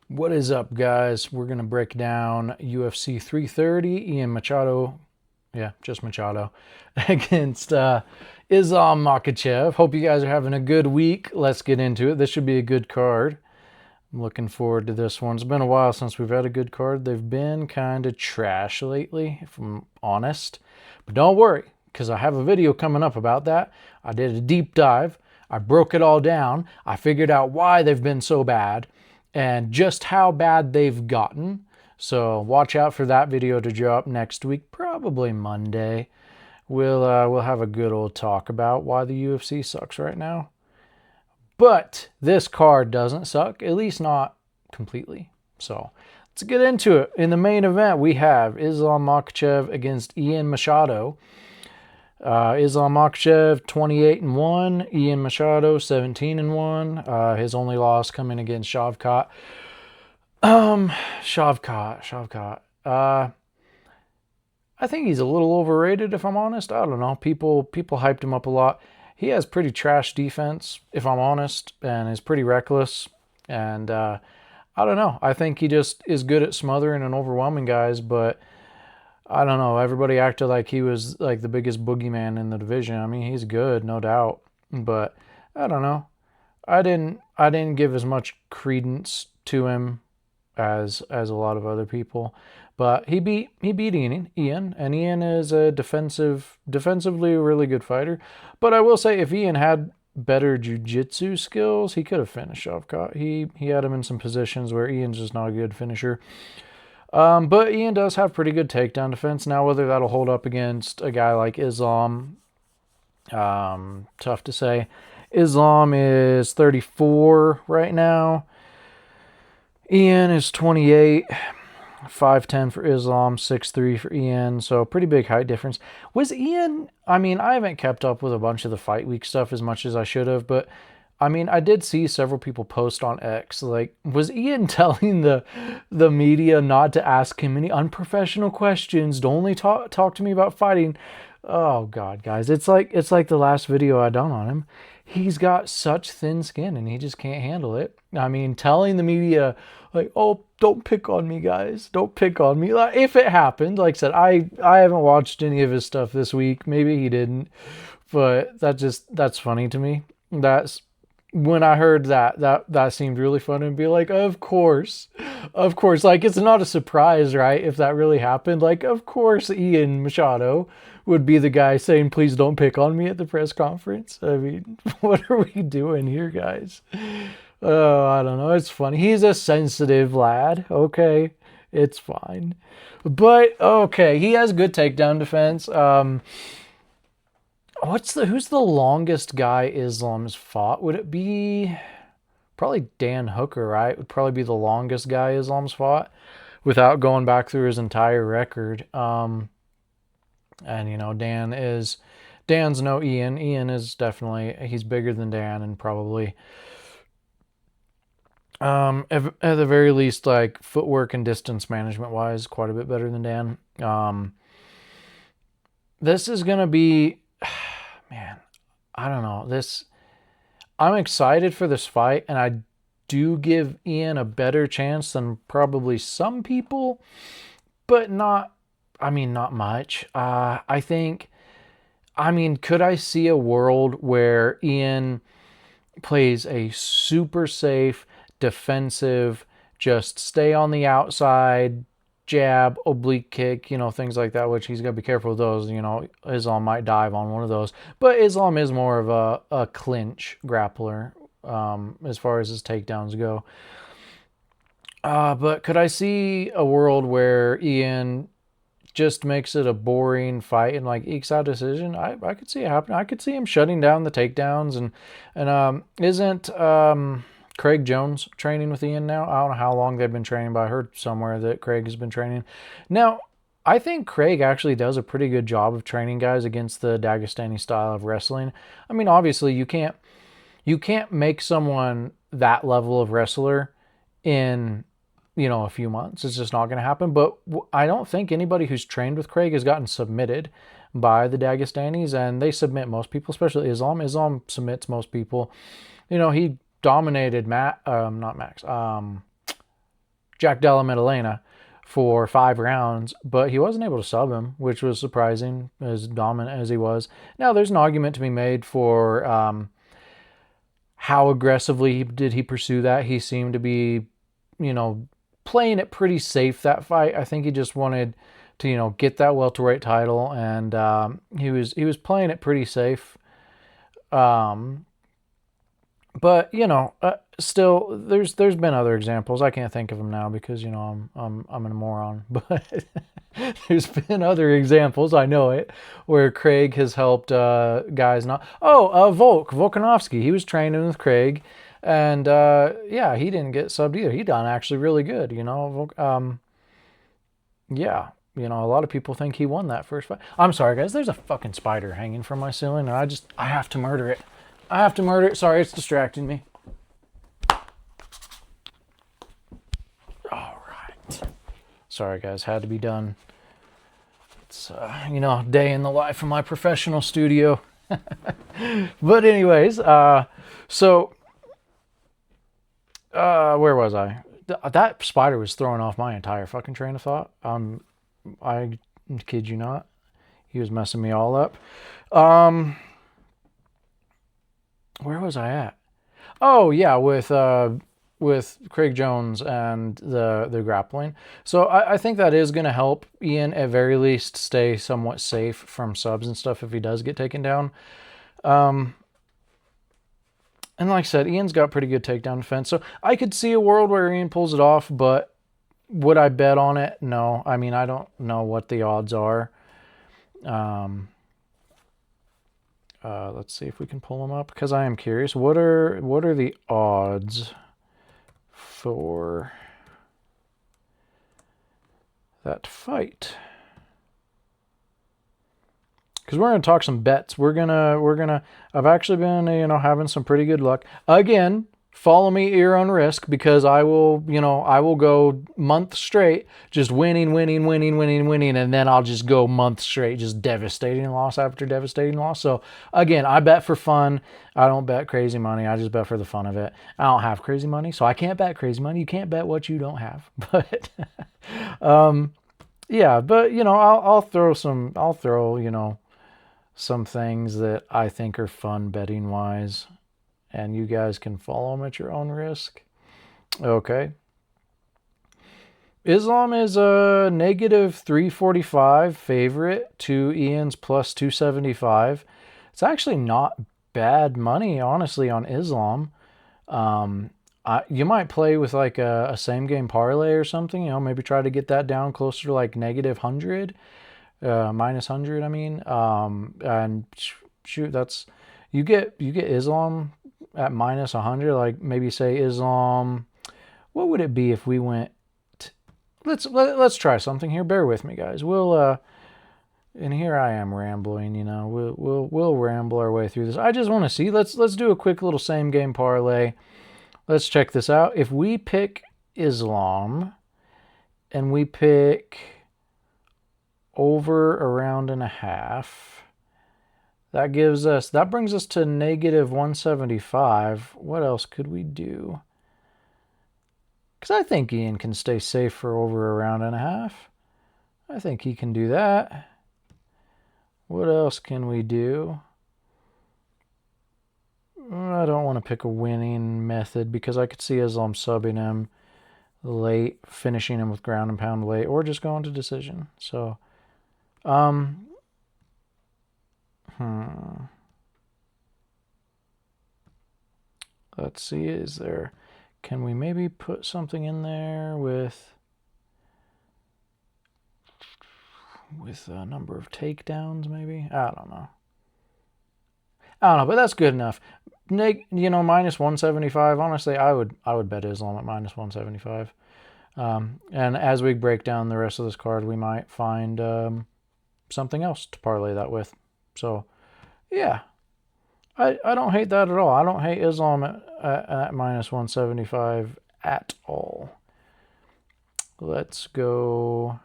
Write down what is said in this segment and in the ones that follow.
What is up, guys? We're going to break down UFC 330, Ian Machado, yeah, just Machado, against Islam Makhachev. Hope you guys are having a good week. Let's get into it. This should be a good card. I'm looking forward to this one. It's been a while since we've had a good card. They've been kind of trash lately, if I'm honest. But don't worry, because I have a video coming up about that. I did a deep dive. I broke it all down. I figured out why they've been so bad and just how bad they've gotten. So watch out for that video to drop next week, probably Monday. We'll have a good old talk about why the UFC sucks right now. But this card doesn't suck, at least not completely. So let's get into it. In the main event, we have Islam Makhachev against Ian Machado. Islam Makhachev 28-1, Ian Machado 17-1. His only loss coming against Shavkat. Shavkat. I think he's a little overrated, if I'm honest. I don't know. People hyped him up a lot. He has pretty trash defense, if I'm honest, and is pretty reckless. And I don't know. I think he just is good at smothering and overwhelming guys, but I don't know. Everybody acted like he was like the biggest boogeyman in the division. I mean, he's good, no doubt, but I don't know. I didn't give as much credence to him as a lot of other people. But he beat Ian, and Ian is a defensively a really good fighter. But I will say, if Ian had better jiu-jitsu skills, he could have finished Shavkat. He had him in some positions where Ian's just not a good finisher. But Ian does have pretty good takedown defense. Now, whether that'll hold up against a guy like Islam, tough to say. Islam is 34 right now. Ian is 28. 5'10 for Islam, 6'3 for Ian, so pretty big height difference. Was Ian, I mean, I haven't kept up with a bunch of the fight week stuff as much as I should have, but I mean, I did see several people post on X, like, was Ian telling the media not to ask him any unprofessional questions, to only talk to me about fighting? Oh God, guys, it's like the last video I done on him. He's got such thin skin and he just can't handle it. I mean, telling the media like, "Oh, don't pick on me, guys. Don't pick on me." Like, if it happened, like I said, I haven't watched any of his stuff this week. Maybe he didn't, but that's funny to me. That's when I heard that seemed really fun, and be like, of course. Like, it's not a surprise, right? If that really happened, like, of course Ian Machado would be the guy saying, "Please don't pick on me" at the press conference. I mean, what are we doing here, guys? Oh, I don't know. It's funny. He's a sensitive lad. Okay, it's fine. But okay, he has good takedown defense. Who's the longest guy Islam's fought? Would it be probably Dan Hooker, right? Would probably be the longest guy Islam's fought without going back through his entire record. And you know, Dan's no Ian. Ian is definitely, he's bigger than Dan, and probably at the very least, like, footwork and distance management wise, quite a bit better than Dan. This is gonna be, man, I don't know. I'm excited for this fight, and I do give Ian a better chance than probably some people, but not much. I think, could I see a world where Ian plays a super safe, defensive, just stay on the outside, jab, oblique kick, things like that, which he's got to be careful with those. Islam might dive on one of those. But Islam is more of a clinch grappler as far as his takedowns go. But could I see a world where Ian just makes it a boring fight and like ekes out a decision? I could see it happening. I could see him shutting down the takedowns. And isn't Craig Jones training with Ian now? I don't know how long they've been training, but I heard somewhere that Craig has been training. Now, I think Craig actually does a pretty good job of training guys against the Dagestani style of wrestling. I mean, obviously you can't make someone that level of wrestler in a few months. It's just not going to happen. But I don't think anybody who's trained with Craig has gotten submitted by the Dagestanis, and they submit most people, especially Islam. Islam submits most people. He dominated not Max. Jack Della Maddalena for 5 rounds, but he wasn't able to sub him, which was surprising, as dominant as he was. Now, there's an argument to be made for how aggressively did he pursue that. He seemed to be, playing it pretty safe, that fight. I think he just wanted to, get that welterweight title, and he was playing it pretty safe. But still, there's been other examples. I can't think of them now because I'm a moron. But there's been other examples. I know it, where Craig has helped guys not. Volkanovski. He was training with Craig, and yeah, he didn't get subbed either. He done actually really good. Yeah. A lot of people think he won that first fight. I'm sorry, guys. There's a fucking spider hanging from my ceiling, and I have to murder it. I have to murder it. Sorry, it's distracting me. All right. Sorry, guys. Had to be done. It's, day in the life of my professional studio. But anyways, where was I? That spider was throwing off my entire fucking train of thought. I kid you not. He was messing me all up. Where was I at? Oh yeah, with Craig Jones and the grappling. So I think that is going to help Ian at very least stay somewhat safe from subs and stuff if he does get taken down. And like I said, Ian's got pretty good takedown defense. So I could see a world where Ian pulls it off, but would I bet on it? No. I mean, I don't know what the odds are. Let's see if we can pull them up, because I am curious. What are the odds for that fight? Because we're gonna talk some bets. We're gonna. I've actually been having some pretty good luck. Again, follow me at your own risk, because I will go month straight just winning, and then I'll just go month straight just devastating loss after devastating loss. So again, I bet for fun. I don't bet crazy money. I just bet for the fun of it. I don't have crazy money, so I can't bet crazy money. You can't bet what you don't have. But yeah, but I'll throw some things that I think are fun betting wise, and you guys can follow them at your own risk. Okay. Islam is a -345 favorite to Ian's +275. It's actually not bad money, honestly, on Islam. You might play with like a same game parlay or something, maybe try to get that down closer to like -100, -100, I mean. And shoot, that's, you get Islam at -100, like maybe say Islam, what would it be if we went, let's try something here. Bear with me, guys. We'll, and here I am rambling, we'll ramble our way through this. I just want to see, let's do a quick little same game parlay. Let's check this out. If we pick Islam and we pick over a round and a half, that brings us to -175. What else could we do? Because I think Ian can stay safe for over a round and a half. I think he can do that. What else can we do? I don't want to pick a winning method, because I could see Islam subbing him late, finishing him with ground and pound late, or just going to decision. So, let's see, can we maybe put something in there with a number of takedowns, maybe? I don't know, but that's good enough. -175. Honestly, I would bet Islam at -175. And as we break down the rest of this card, we might find something else to parlay that with. So, yeah, I don't hate that at all. I don't hate Islam at -175 at all. Let's go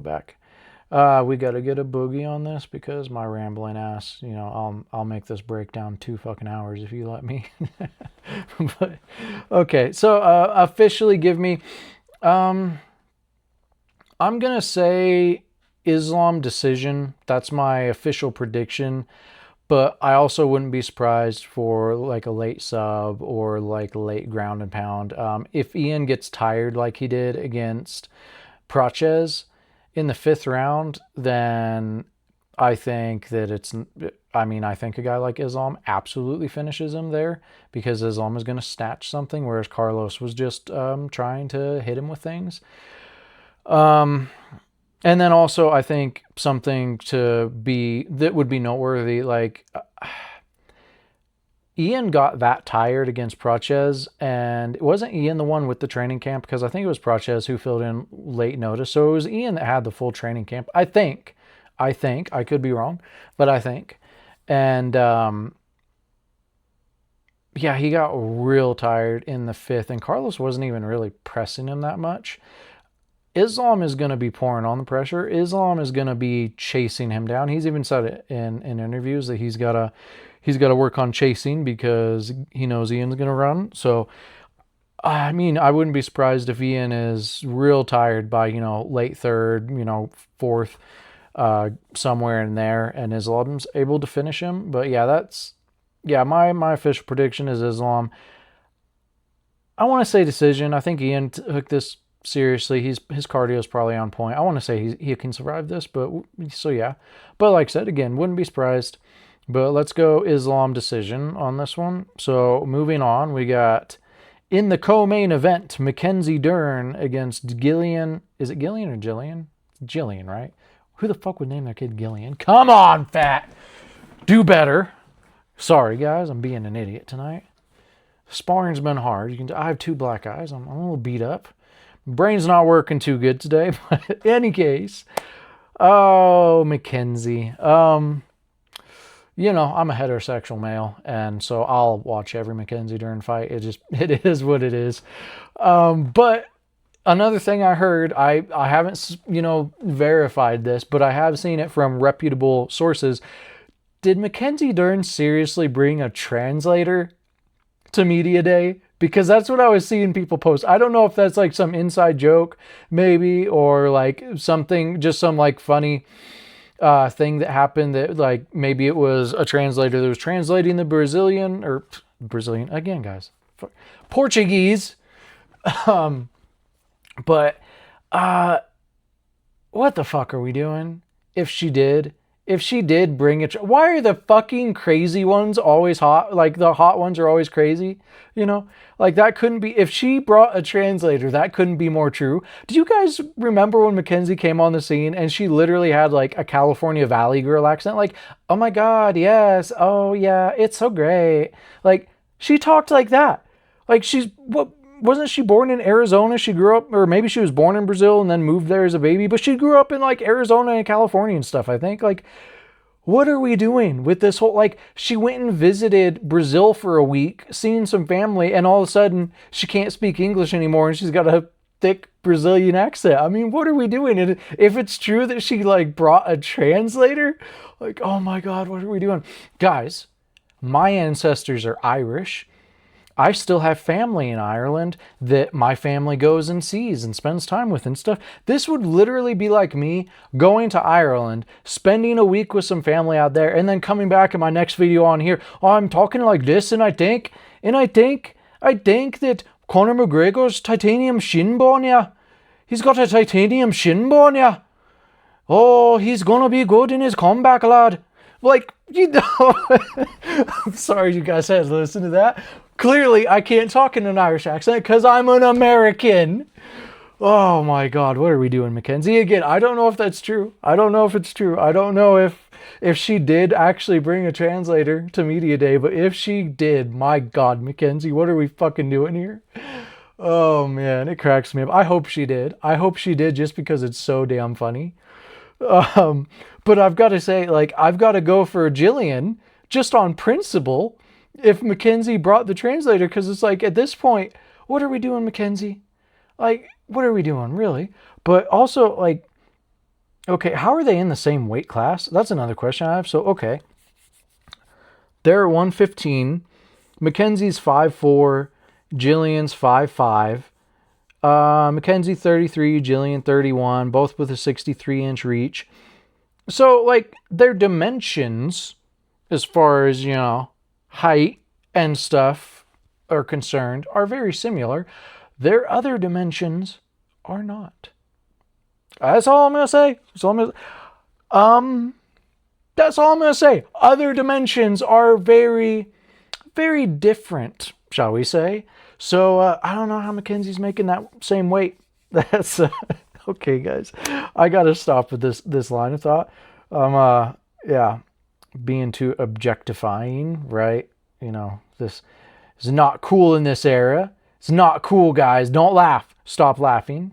back. We got to get a boogie on this because my rambling ass, I'll make this breakdown 2 fucking hours if you let me. But okay, so officially give me, I'm gonna say Islam decision. That's my official prediction. But I also wouldn't be surprised for like a late sub or like late ground and pound. If Ian gets tired like he did against Prochez in the 5th round, then I think that I think a guy like Islam absolutely finishes him there because Islam is going to snatch something, whereas Carlos was just trying to hit him with things. And then also, I think something that would be noteworthy, like Ian got that tired against Prochez, and it wasn't Ian the one with the training camp because I think it was Prochez who filled in late notice. So it was Ian that had the full training camp. I think. I could be wrong, but I think. And yeah, he got real tired in the 5th, and Carlos wasn't even really pressing him that much. Islam is going to be pouring on the pressure. Islam is going to be chasing him down. He's even said it in interviews that he's got to work on chasing because he knows Ian's going to run. So, I mean, I wouldn't be surprised if Ian is real tired by, late 3rd, 4th, somewhere in there, and Islam's able to finish him. But yeah, my official prediction is Islam. I want to say decision. I think Ian took this seriously. His cardio is probably on point. I want to say he can survive this, but so yeah. But like I said, again, wouldn't be surprised. But let's go Islam decision on this one. So moving on, we got in the co-main event, Mackenzie Dern against Gillian. Is it Gillian or Jillian? Jillian, right? Who the fuck would name their kid Gillian? Come on, fat. Do better. Sorry, guys. I'm being an idiot tonight. Sparring's been hard. I have 2 black eyes. I'm a little beat up. Brain's not working too good today, but in any case. Oh, Mackenzie. I'm a heterosexual male, and so I'll watch every Mackenzie Dern fight. It is what it is. But another thing I heard, I haven't, verified this, but I have seen it from reputable sources. Did Mackenzie Dern seriously bring a translator to media day? Because that's what I was seeing people post. I don't know if that's like some inside joke, maybe, or like something, just some like funny thing that happened that like maybe it was a translator that was translating the Brazilian again, guys, Portuguese. But what the fuck are we doing? If she did bring it, why are the fucking crazy ones always hot? Like the hot ones are always crazy, like that couldn't be, if she brought a translator, that couldn't be more true. Do you guys remember when Mackenzie came on the scene and she literally had like a California Valley girl accent? Like, oh my God, yes. Oh yeah, it's so great. Like she talked like that. Like wasn't she born in Arizona? She grew up, or maybe she was born in Brazil and then moved there as a baby, but she grew up in like Arizona and California and stuff, I think. Like, what are we doing with this whole, like, she went and visited Brazil for a week, seen some family, and all of a sudden she can't speak English anymore and she's got a thick Brazilian accent. I mean, what are we doing? And if it's true that she like brought a translator, like, oh my God, what are we doing? Guys, my ancestors are Irish. I still have family in Ireland that my family goes and sees and spends time with and stuff. This would literally be like me going to Ireland, spending a week with some family out there, and then coming back in my next video on here. Oh, I'm talking like this, and I think that Conor McGregor's titanium shin bone, yeah. He's got a titanium shin bone, yeah. Oh, he's gonna be good in his comeback, lad. Like, I'm sorry you guys had to listen to that. Clearly, I can't talk in an Irish accent because I'm an American. Oh my God, what are we doing, Mackenzie? Again, I don't know if that's true. I don't know if it's true. I don't know if she did actually bring a translator to media day, but if she did, my God, Mackenzie, what are we fucking doing here? Oh man, it cracks me up. I hope she did. I hope she did just because it's so damn funny. But I've got to say, like, I've got to go for Jillian just on principle if Mackenzie brought the translator, because it's like, at this point, what are we doing, Mackenzie? Like, what are we doing, really? But also, like, Okay, how are they in the same weight class? That's another question I have. So, okay, they're at 115. Mackenzie's 5'4", Jillian's 5'5". Mackenzie 33, Jillian 31, both with a 63-inch reach. So, like, their dimensions, as far as, height and stuff are concerned, are very similar. Their other dimensions are not. That's all I'm gonna say. That's all I'm gonna say. Other dimensions are very, very different, shall we say? So I don't know how Mackenzie's making that same weight. That's okay, guys. I gotta stop with this line of thought. Yeah, being too objectifying, right? This is not cool in this era. It's not cool, guys. Don't laugh. Stop laughing.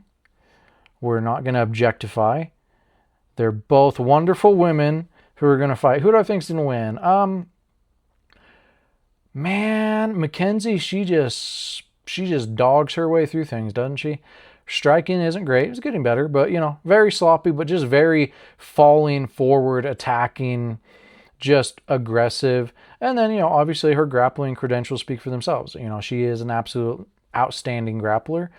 We're not going to objectify. They're both wonderful women who are going to fight. Who do I think's going to win? Man, Mackenzie, she just dogs her way through things, doesn't she? Striking isn't great. It's getting better, but very sloppy, but just very falling forward, attacking, just aggressive. And then, obviously her grappling credentials speak for themselves. She is an absolute outstanding grappler.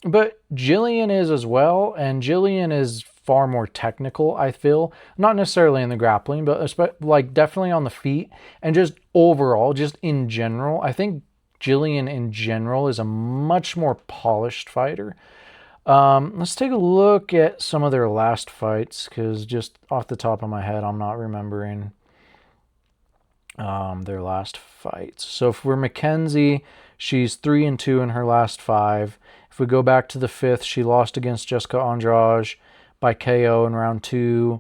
But Jillian is as well, and Jillian is far more technical, I feel. Not necessarily in the grappling, but like definitely on the feet, and just overall, just in general. I think Jillian in general is a much more polished fighter. Let's take a look at some of their last fights, because just off the top of my head, I'm not remembering their last fights. So for Mackenzie, she's 3-2 in her last 5. If we go back to the 5th, she lost against Jessica Andrade by KO in round 2.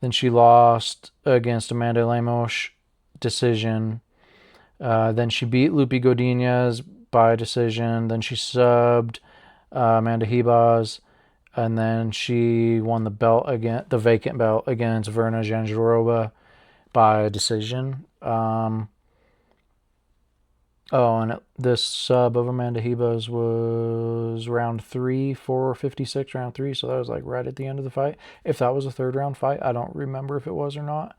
Then she lost against Amanda Lemos, decision. Then she beat Lupi Godinez by decision. Then she subbed Amanda Ribas, and then she won the belt again, the vacant belt against Verna Jandiroba by decision. And this sub of Amanda Ribas was round 3, 4:56, round 3. So that was like right at the end of the fight. If that was a 3rd round fight, I don't remember if it was or not.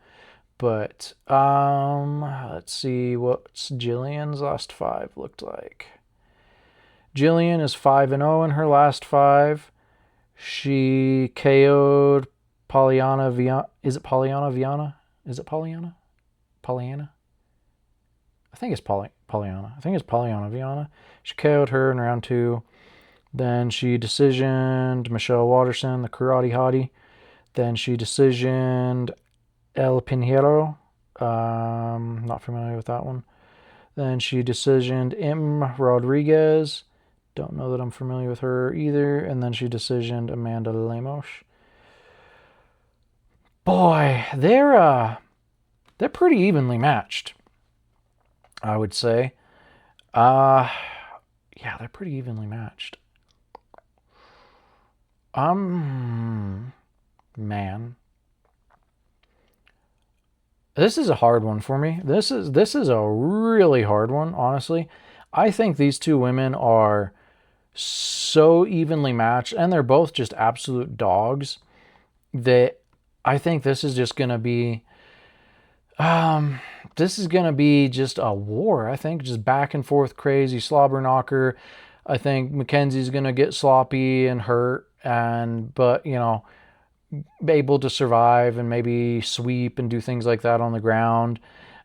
But let's see what Jillian's last 5 looked like. Jillian is 5-0 in her last 5. She KO'd Polyana Viana. Is it Polyana Viana? Is it Polyana? Polyana? I think it's Polyana. I think it's Polyana Viana. She KO'd her in round 2. Then she decisioned Michelle Watterson, the karate hottie. Then she decisioned El Pinheiro. Not familiar with that one. Then she decisioned M. Rodriguez. Don't know that I'm familiar with her either. And then she decisioned Amanda Lemos. Boy, they're pretty evenly matched, I would say. Yeah, they're pretty evenly matched. Man. This is a hard one for me. This is a really hard one, honestly. I think these two women are so evenly matched, and they're both just absolute dogs, that I think this is just going to be just a war. I think just back and forth crazy slobber knocker. I think Mackenzie's going to get sloppy and hurt, but able to survive and maybe sweep and do things like that on the ground.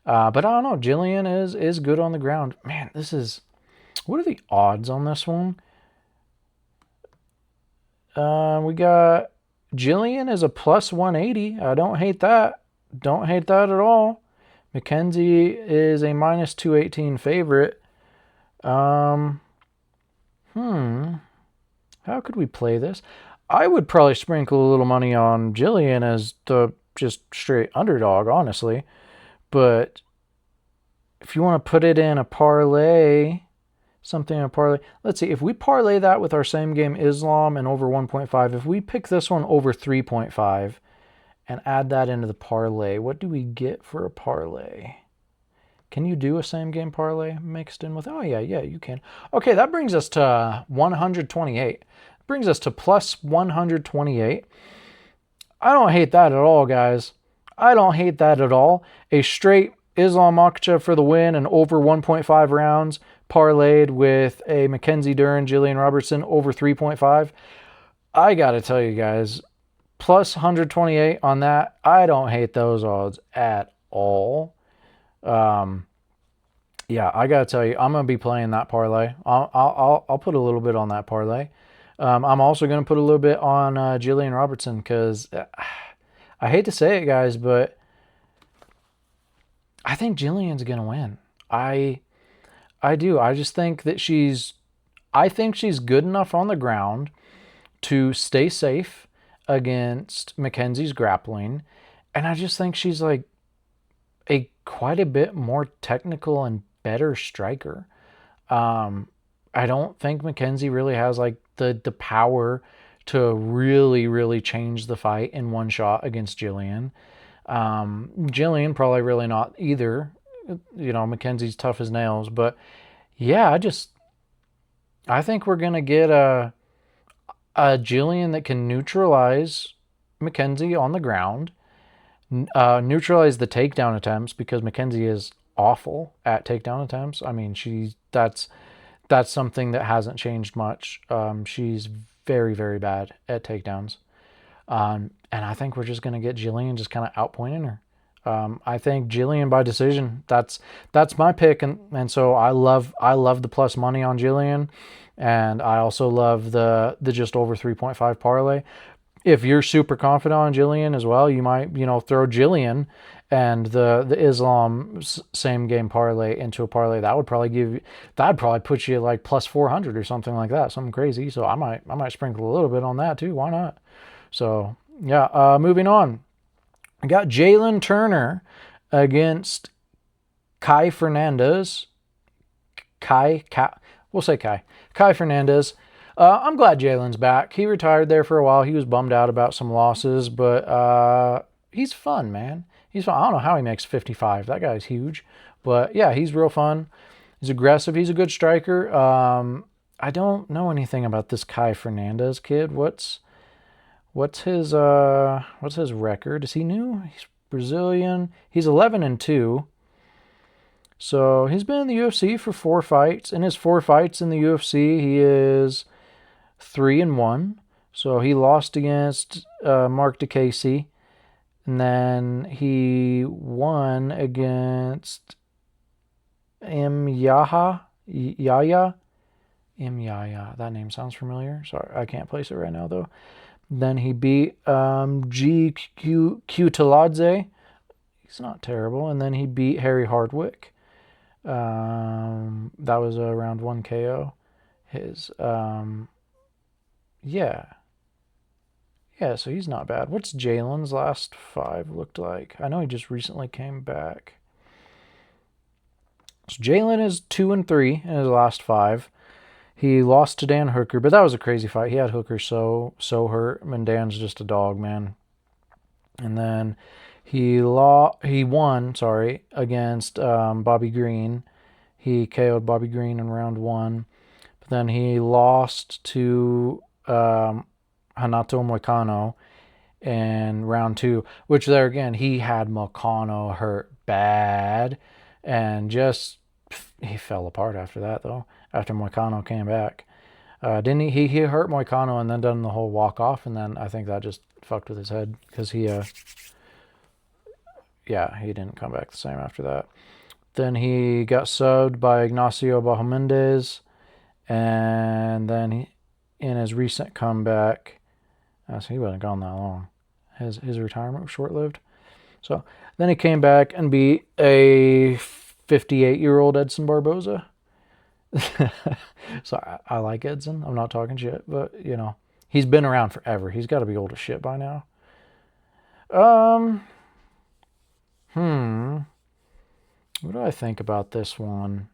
But I don't know. Jillian is good on the ground. Man, what are the odds on this one? We got Jillian is a plus 180. I don't hate that. Don't hate that at all. Mackenzie is a minus 218 favorite. How could we play this? I would probably sprinkle a little money on Jillian as the just straight underdog, honestly. But if you want to put it in a parlay, let's see, if we parlay that with our same game Islam and over 1.5, if we pick this one over 3.5 and add that into the parlay, what do we get for a parlay? Can you do a same game parlay mixed in with, oh yeah, you can. Okay, that brings us to 128. Brings us to plus 128. I don't hate that at all, guys. I don't hate that at all. A straight Islam Makhachev for the win and over 1.5 rounds parlayed with a Mackenzie Dern, Jillian Robertson over 3.5. I got to tell you guys, plus 128 on that. I don't hate those odds at all. Yeah, I gotta tell you, I'm gonna be playing that parlay. I'll put a little bit on that parlay. I'm also gonna put a little bit on Jillian Robertson because I hate to say it, guys, but I think Jillian's gonna win. I I do. I just think that I think she's good enough on the ground to stay safe against Mackenzie's grappling, and I just think she's like a quite a bit more technical and better striker. I don't think Mackenzie really has like the power to really change the fight in one shot against Jillian. Jillian probably really not either. You know, Mackenzie's tough as nails, but yeah, I think we're gonna get a Jillian that can neutralize Mackenzie on the ground, neutralize the takedown attempts because Mackenzie is awful at takedown attempts. I mean, that's something that hasn't changed much. She's very bad at takedowns, and I think we're just gonna get Jillian just kind of outpointing her. I think Jillian by decision. That's my pick, and so I love the plus money on Jillian, and I also love the just over 3.5 parlay. If you're super confident on Jillian as well, you might throw Jillian and the Islam same game parlay into a parlay. That'd probably put you like plus 400 or something like that, something crazy. So I might sprinkle a little bit on that too. Why not? So yeah, moving on. I got Jalen Turner against Kai Fernandez. We'll say Kai Fernandez. I'm glad Jalen's back. He retired there for a while. He was bummed out about some losses, but he's fun, man. He's fun. I don't know how he makes 55. That guy's huge. But yeah, he's real fun. He's aggressive. He's a good striker. I don't know anything about this Kai Fernandez kid. What's his record? Is he new? He's Brazilian. He's 11-2. So he's been in the UFC for 4 fights. In his 4 fights in the UFC, he is 3-1. So he lost against Mark DeCasey, and then he won against Yaya. That name sounds familiar. Sorry, I can't place it right now though. Then he beat GQ Taladze. He's not terrible. And then he beat Harry Hardwick. That was a round 1 KO. His yeah, so he's not bad. What's Jalen's last 5 looked like? I know he just recently came back. So Jalen is 2-3 in his last 5. He lost to Dan Hooker, but that was a crazy fight. He had Hooker so hurt. I mean, Dan's just a dog, man. And then he won against Bobby Green. He KO'd Bobby Green in round 1. But then he lost to Hanato Moicano in round 2, which there again, he had Moicano hurt bad, and he fell apart after that though. After Moicano came back, didn't he? He hurt Moicano and then done the whole walk off, and then I think that just fucked with his head because he didn't come back the same after that. Then he got subbed by Ignacio Bahamondes, and then in his recent comeback, so he wasn't gone that long. His retirement was short-lived. So then he came back and beat a 58-year-old Edson Barboza. So I like Edson. I'm not talking shit, but he's been around forever. He's got to be old as shit by now. What do I think about this one?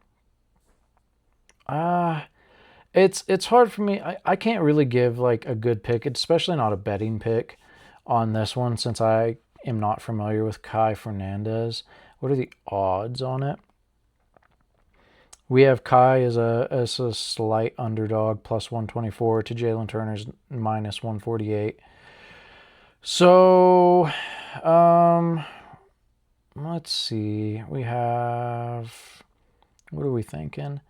It's hard for me. I can't really give like a good pick, especially not a betting pick on this one since I am not familiar with Kai Fernandez. What are the odds on it? We have Kai as a slight underdog, plus 124 to Jalen Turner's minus 148. So, um, let's see. We have, what are we thinking?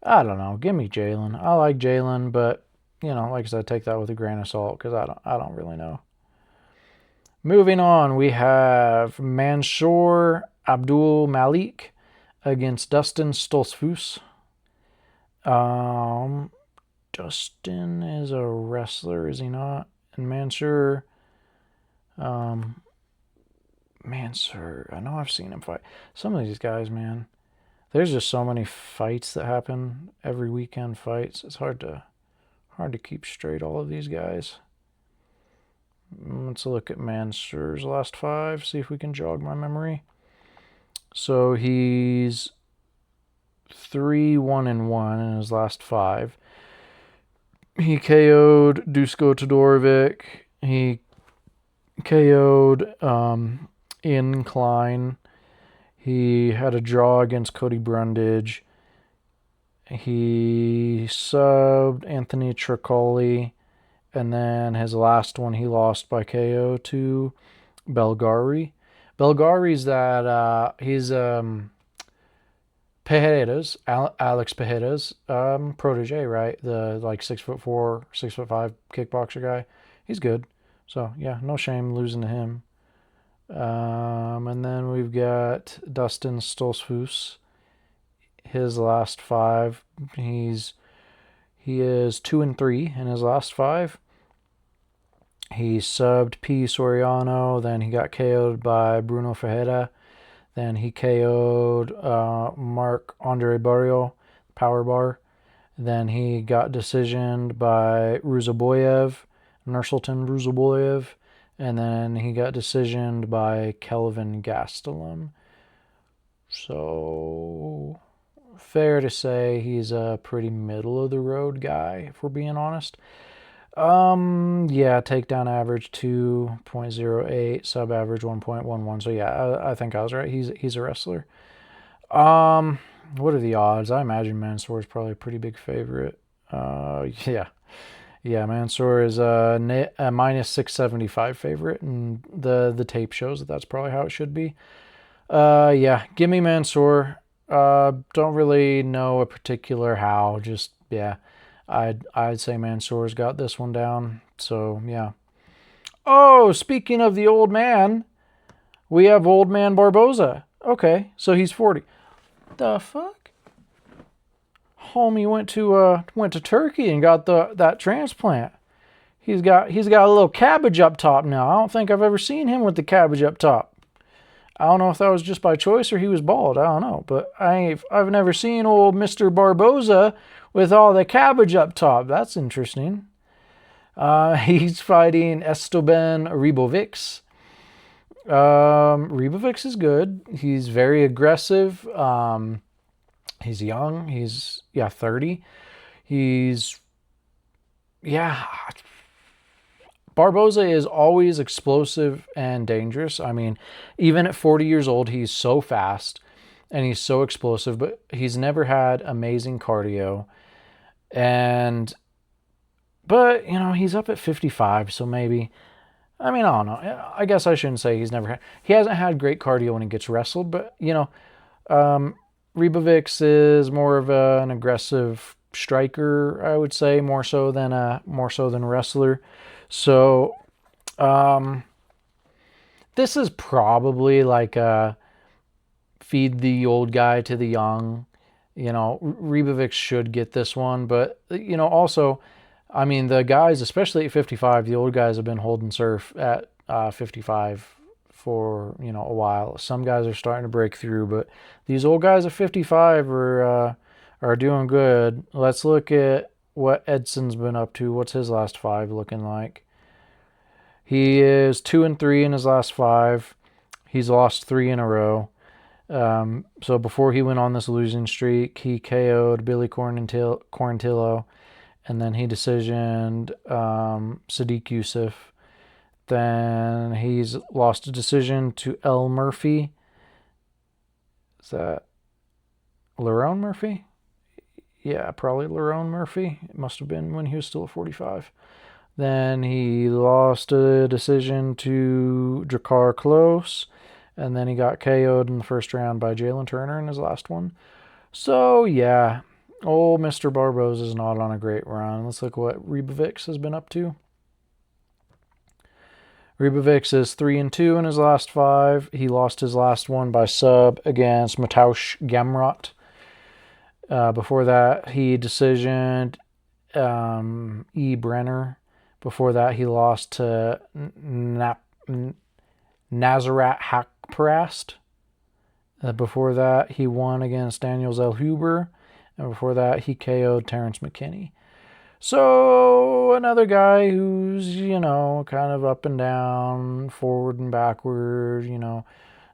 I don't know. Give me Jalen. I like Jalen, but like I said, take that with a grain of salt because I don't really know. Moving on, we have Mansour Abdul Malik against Dustin Stoltzfus. Dustin is a wrestler, is he not? And Mansour, I know I've seen him fight. Some of these guys, man, there's just so many fights that happen every weekend. Fights. It's hard to keep straight all of these guys. Let's look at Mansour's last 5. See if we can jog my memory. So he's 3-1-1 in his last 5. He KO'd Dusko Todorovic. He KO'd Ian Klein. He had a draw against Cody Brundage. He subbed Anthony Tricoli. And then his last one, he lost by KO to Belgari. Belgari's that, he's Pereira's, Alex Pereira's protege, right? The 6'4", 6'5" kickboxer guy. He's good. So, yeah, no shame losing to him. And then we've got Dustin Stoltzfus. His last 5, he is 2-3 in his last 5. He subbed P. Soriano, then he got KO'd by Bruno Ferreira, then he KO'd Marc-Andre Barrio, power bar, then he got decisioned by Ruzaboyev, Nursultan Ruzaboyev, and then he got decisioned by Kelvin Gastelum. So, fair to say he's a pretty middle of the road guy, if we're being honest. Yeah, takedown average 2.08, sub average 1.11. So yeah, I think I was right. He's a wrestler. What are the odds? I imagine Mansour is probably a pretty big favorite. Yeah, Mansour is a minus 675 favorite, and the tape shows that that's probably how it should be. Yeah, give me Mansour. Don't really know a particular how. Just yeah. I'd say Mansour's got this one down. So, yeah. Oh, speaking of the old man, we have old man Barboza. Okay, so he's 40. The fuck? Homie went to Turkey and got that transplant. He's got a little cabbage up top now. I don't think I've ever seen him with the cabbage up top. I don't know if that was just by choice or he was bald. I don't know, but I've never seen old Mr. Barboza with all the cabbage up top. That's interesting. He's fighting Esteban Ribovics. Ribovics is good. He's very aggressive. He's young. He's 30. Barboza is always explosive and dangerous. I mean, even at 40 years old, he's so fast and he's so explosive, but he's never had amazing cardio. But he's up at 55, so maybe, I mean, I don't know. I guess I shouldn't say he hasn't had great cardio when he gets wrestled, but, Ribovics is more of an aggressive striker, I would say, more so than a wrestler. So, this is probably like a feed the old guy to the young. Ribovics should get this one, but also, I mean, the guys, especially at 55, the old guys have been holding serve at 55 for a while. Some guys are starting to break through, but these old guys at 55 are doing good. Let's look at what Edson's been up to. What's his last 5 looking like? He is 2-3 in his last 5. He's lost 3 in a row. So before he went on this losing streak, he KO'd Billy Quarantillo, and then he decisioned Sadiq Youssef. Then he's lost a decision to L. Murphy. Is that Lerone Murphy? Yeah, probably Lerone Murphy. It must have been when he was still at 45. Then he lost a decision to Drakkar Klose. And then he got KO'd in the first round by Jalen Turner in his last one. So, yeah, old Mr. Barboza is not on a great run. Let's look what Rybovics has been up to. Rybovics is 3-2 in his last 5. He lost his last one by sub against Mateusz Gamrot. Before that, he decisioned E. Brenner. Before that, he lost to Nazarat Hakparast. Before that, he won against Daniel Zellhuber. And before that, he KO'd Terrence McKinney. So, another guy who's, kind of up and down, forward and backward,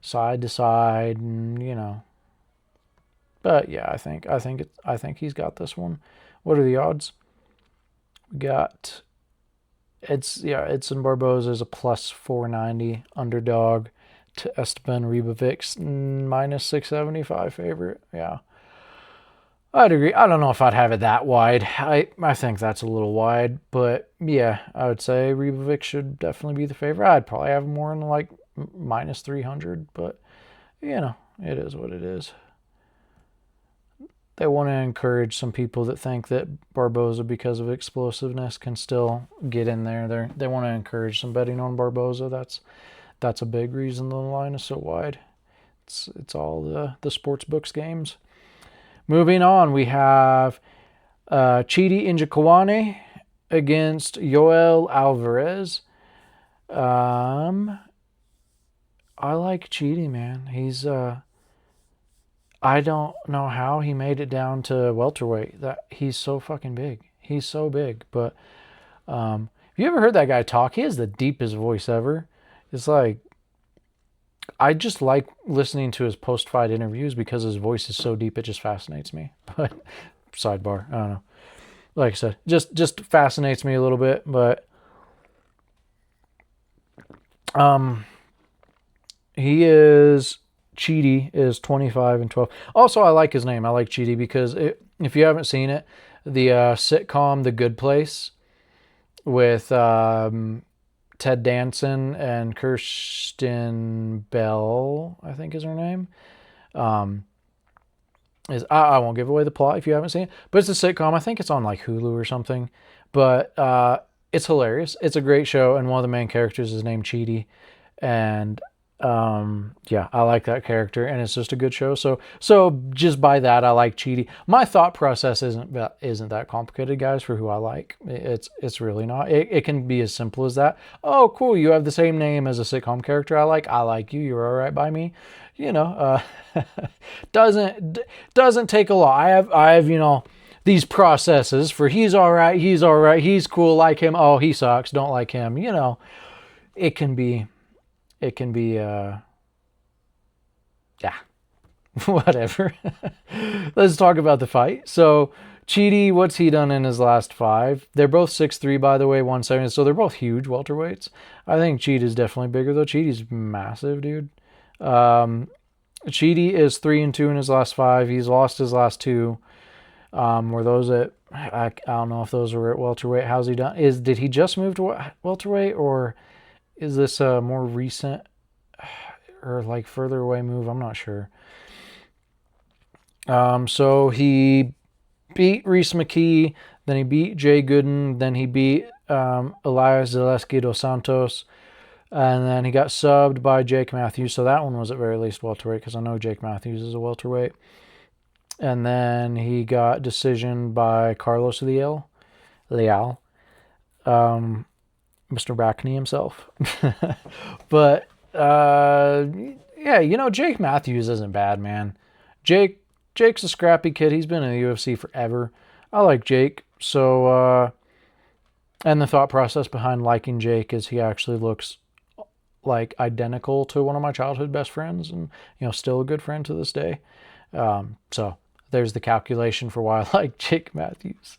side to side, and, But yeah, I think he's got this one. What are the odds? We got Edson Barboza is a plus 490 underdog to Esteban Rybovics, minus 675 favorite. Yeah. I'd agree. I don't know if I'd have it that wide. I think that's a little wide, but yeah, I would say Rybovics should definitely be the favorite. I'd probably have more in like minus 300, but it is what it is. They want to encourage some people that think that Barboza, because of explosiveness, can still get in there. They want to encourage some betting on Barboza. That's a big reason the line is so wide. It's all the sports books games. Moving on, we have Chidi Njokuani against Yoel Alvarez. I like Chidi, man. He's I don't know how he made it down to welterweight. That he's so fucking big. He's so big. But have you ever heard that guy talk? He has the deepest voice ever. It's like, I just like listening to his post-fight interviews because his voice is so deep. It just fascinates me. But sidebar, I don't know. Like I said, just fascinates me a little bit. But Chidi is 25-12. Also, I like his name. I like Chidi because if you haven't seen it, the sitcom The Good Place with Ted Danson and Kirsten Bell, I think is her name. I won't give away the plot if you haven't seen it, but it's a sitcom. I think it's on like Hulu or something. But it's hilarious. It's a great show, and one of the main characters is named Chidi, and yeah, I like that character, and it's just a good show. So just by that, I like Chidi. My thought process isn't that complicated, guys, for who I like. It's really not. It can be as simple as that. Oh, cool, you have the same name as a sitcom character I like. I like you. You're all right by me. Doesn't take a lot. I have these processes for he's all right, he's cool, like him. Oh, he sucks, don't like him. It can be. Yeah, whatever. Let's talk about the fight. So, Chidi, what's he done in his last 5? They're both 6'3", by the way, 170. So they're both huge welterweights. I think Chidi's definitely bigger, though. Chidi's massive, dude. Chidi is 3-2 in his last 5. He's lost his last 2. Were those at? I don't know if those were at welterweight. How's he done? Did he just move to welterweight, or is this a more recent or like further away move? I'm not sure. So he beat Reese McKee, then he beat Jay Gooden, then he beat Elias Zaleski dos Santos, and then he got subbed by Jake Matthews. So that one was at very least welterweight, because I know Jake Matthews is a welterweight. And then he got decision by Carlos Leal. Mr. Brackney himself. But, yeah, Jake Matthews isn't bad, man. Jake's a scrappy kid. He's been in the UFC forever. I like Jake. So, and the thought process behind liking Jake is he actually looks like identical to one of my childhood best friends, and, still a good friend to this day. So there's the calculation for why I like Jake Matthews.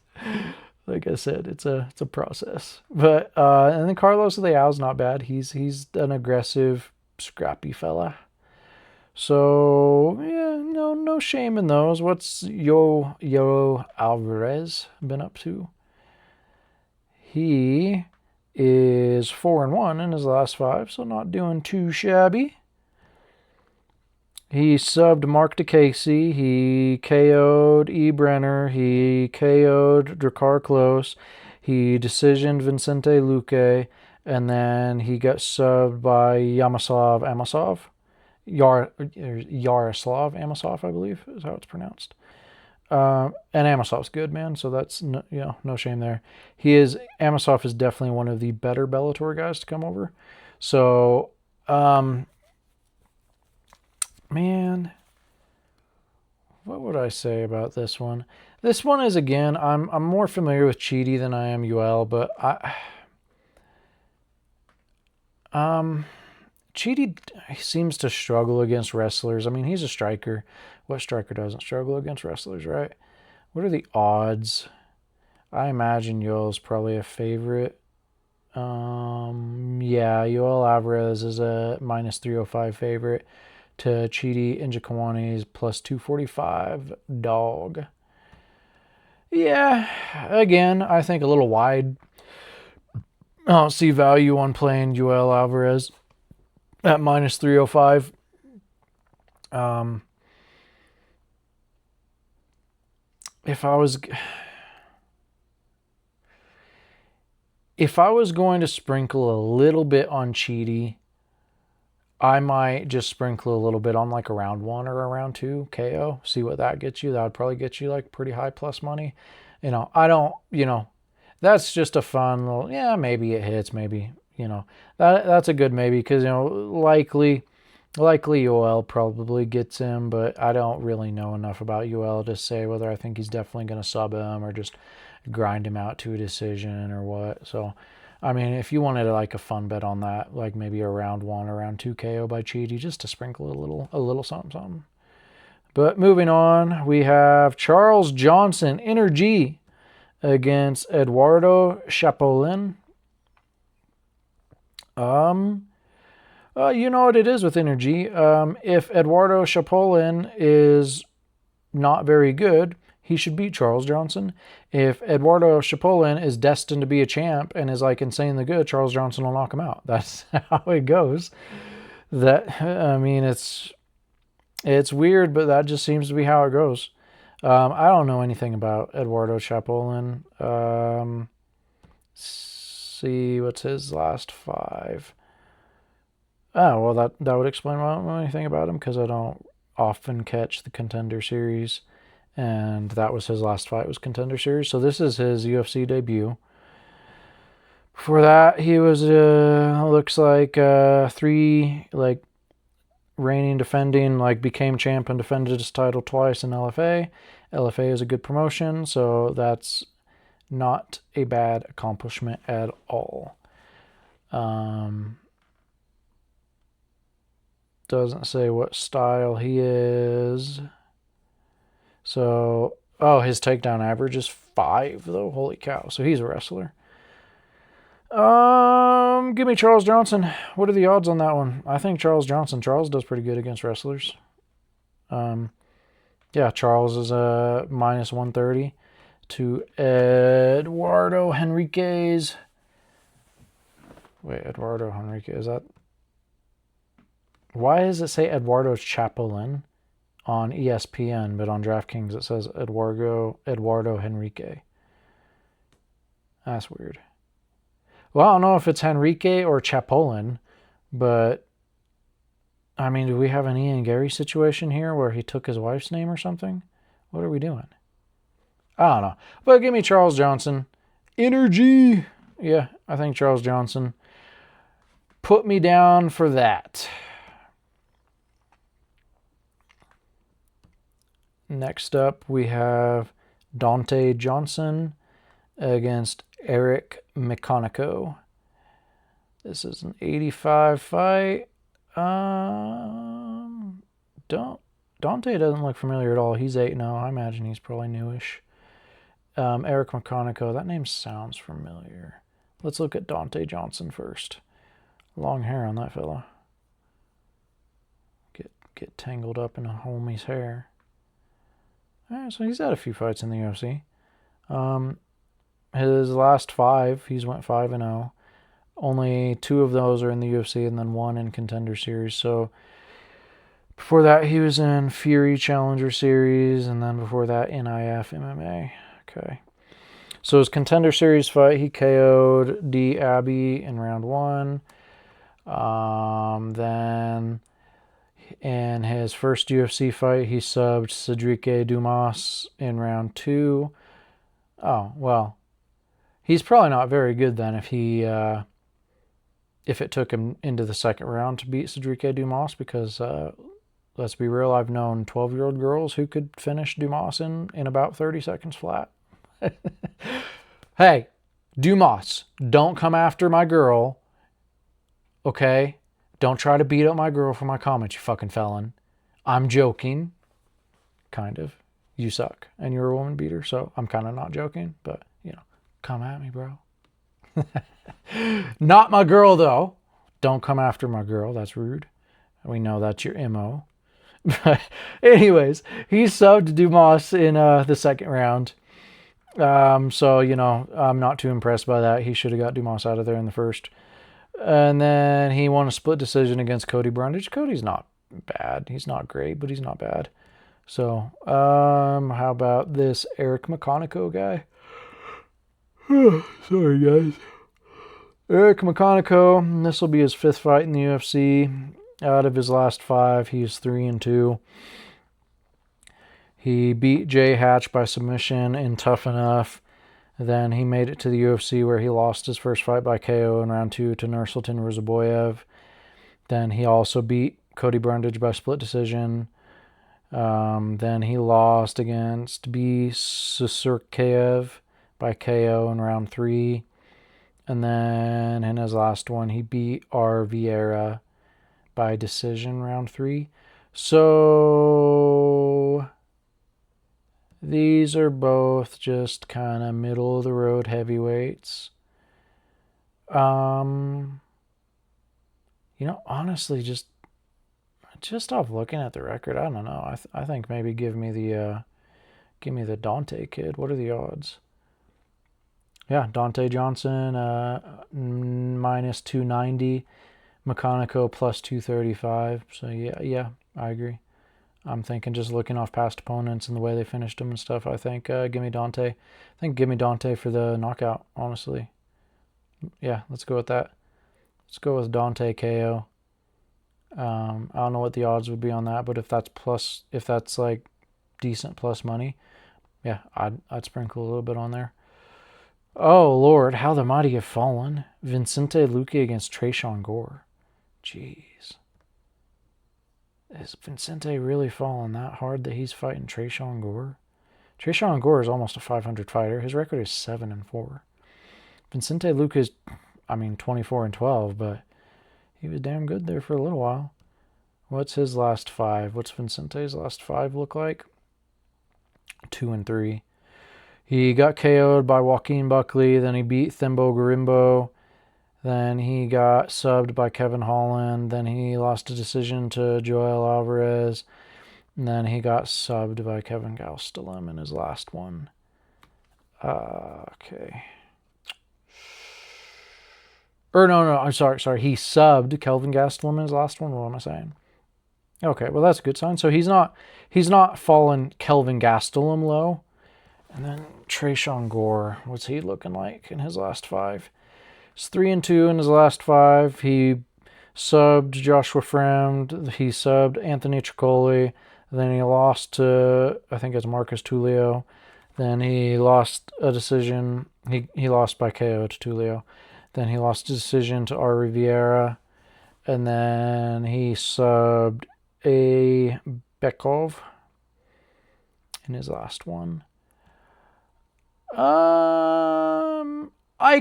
Like I said, it's a process. But and then Carlos Leal's not bad. He's an aggressive, scrappy fella. So yeah, no shame in those. What's Yo Alvarez been up to? He is 4-1 in his last 5, so not doing too shabby. He subbed Mark DeCasey. He KO'd E. Brenner. He KO'd Drakkar Klose. He decisioned Vicente Luque. And then he got subbed by Yaroslav Amosov. Yaroslav Amosov, I believe, is how it's pronounced. And Amosov's good, man. So that's no shame there. Amosov is definitely one of the better Bellator guys to come over. So, man, what would I say about this one? This one is, again, I'm more familiar with Chidi than I am UL, but Chidi seems to struggle against wrestlers. I mean, he's a striker. What striker doesn't struggle against wrestlers, right? What are the odds? I imagine Yoel's probably a favorite. Yeah, Yoel Alvarez is a minus 305 favorite to Chidi Njokuani's plus 245 dog. Yeah, again, I think a little wide. I don't see value on playing Yoel Alvarez at minus 305. If I was going to sprinkle a little bit on Chidi, I might just sprinkle a little bit on like a round 1 or a round 2 KO. See what that gets you. That would probably get you like pretty high plus money. That's just a fun little, maybe it hits, maybe, that's a good maybe because, likely Yoel probably gets him, but I don't really know enough about Yoel to say whether I think he's definitely going to sub him or just grind him out to a decision or what. So, I mean, if you wanted like a fun bet on that, like maybe a round 1 or round 2 KO by Chidi, just to sprinkle a little something. But moving on, we have Charles Johnson, Energy, against Eduardo Chapolin. You know what it is with Energy. If Eduardo Chapolin is not very good, he should beat Charles Johnson. If Eduardo Chapolin is destined to be a champ and is like insanely good, Charles Johnson will knock him out. That's how it goes. It's weird, but that just seems to be how it goes. I don't know anything about Eduardo Chapolin. See, what's his last 5? Oh, well, that would explain why I don't know anything about him, because I don't often catch the Contender Series, and that was his last fight, was Contender Series. So this is his UFC debut. Before that, he was, looks like 3, reigning, defending, became champ and defended his title twice in LFA. LFA is a good promotion, so that's not a bad accomplishment at all. Doesn't say what style he is. So, his takedown average is 5, though. Holy cow. So he's a wrestler. Give me Charles Johnson. What are the odds on that one? I think Charles Johnson. Charles does pretty good against wrestlers. Charles is a minus 130 to Eduardo Henriquez. Wait, Eduardo Henriquez, is that? Why does it say Eduardo Chapolin on ESPN, but on DraftKings it says Eduardo Henrique? That's weird. Well, I don't know if it's Henrique or Chapolin, but I mean, do we have an Ian Garry situation here where he took his wife's name or something? What are we doing? I don't know. But give me Charles Johnson. Energy. Yeah, I think Charles Johnson. Put me down for that. Next up, we have Dante Johnson against Eric Makhachev. This is an 85 fight. Dante doesn't look familiar at all. He's 8-0. I imagine he's probably newish. Eric Makhachev, that name sounds familiar. Let's look at Dante Johnson first. Long hair on that fella. Get tangled up in a homie's hair. Alright, so he's had a few fights in the UFC. His last 5, he's went 5-0. Only 2 of those are in the UFC and then 1 in Contender Series. So before that, he was in Fury Challenger Series, and then before that, NIF MMA. Okay. So his Contender Series fight, he KO'd D. Abbey in round 1. Then in his first UFC fight, he subbed Cedric Dumas in round 2. Oh, well, he's probably not very good then if it took him into the second round to beat Cedric Dumas, because let's be real, I've known 12-year-old girls who could finish Dumas in about 30 seconds flat. Hey, Dumas, don't come after my girl, okay? Don't try to beat up my girl for my comments, you fucking felon. I'm joking. Kind of. You suck. And you're a woman beater, so I'm kind of not joking, but, come at me, bro. Not my girl, though. Don't come after my girl. That's rude. We know that's your MO. But anyways, he subbed Dumas in the second round. So, I'm not too impressed by that. He should have got Dumas out of there in the first. And then he won a split decision against Cody Brundage. Cody's not bad. He's not great, but he's not bad. So, how about this Eric McConaughey guy? Sorry, guys. Eric McConaughey, this will be his 5th fight in the UFC. Out of his last 5, he's 3-2. He beat Jay Hatch by submission in Tough Enough. Then he made it to the UFC, where he lost his first fight by KO in round 2 to Nursultan Ruzaboyev. Then he also beat Cody Brundage by split decision. Then he lost against B. Susurkaev by KO in round 3. And then in his last one, he beat R. Vieira by decision round 3. So these are both just kind of middle of the road heavyweights. Honestly, just off looking at the record, I don't know. I think maybe give me the Dante kid. What are the odds? Yeah, Dante Johnson minus 290, McConaughey plus 235. So yeah, I agree. I'm thinking, just looking off past opponents and the way they finished them and stuff, I think give me Dante. I think give me Dante for the knockout, honestly. Yeah, let's go with that. Let's go with Dante KO. I don't know what the odds would be on that, but if that's like decent plus money, yeah, I'd sprinkle a little bit on there. Oh Lord, how the mighty have fallen. Vicente Luque against Tresean Gore. Jeez. Is Vicente really fallen that hard that he's fighting Tresean Gore? Tresean Gore is almost a 500 fighter. His record is 7-4. Vicente Luque is, 24-12, but he was damn good there for a little while. What's his last 5? What's Vincente's last 5 look like? 2-3. He got KO'd by Joaquin Buckley. Then he beat Thembo Garimbo. Then he got subbed by Kevin Holland. Then he lost a decision to Joel Alvarez. And then he got subbed by Kevin Gastelum in his last one. Okay. No, I'm sorry. He subbed Kelvin Gastelum in his last one. What am I saying? Okay, well, that's a good sign. So he's not fallen Kelvin Gastelum low. And then Tresean Gore, what's he looking like in his last 5? He's 3-2 in his last 5. He subbed Joshua Fremd. He subbed Anthony Tricoli. Then he lost to, I think it's Marcus Tulio. Then he lost a decision. He lost by KO to Tulio. Then he lost a decision to R. Vieira. And then he subbed A. Bekov in his last one. I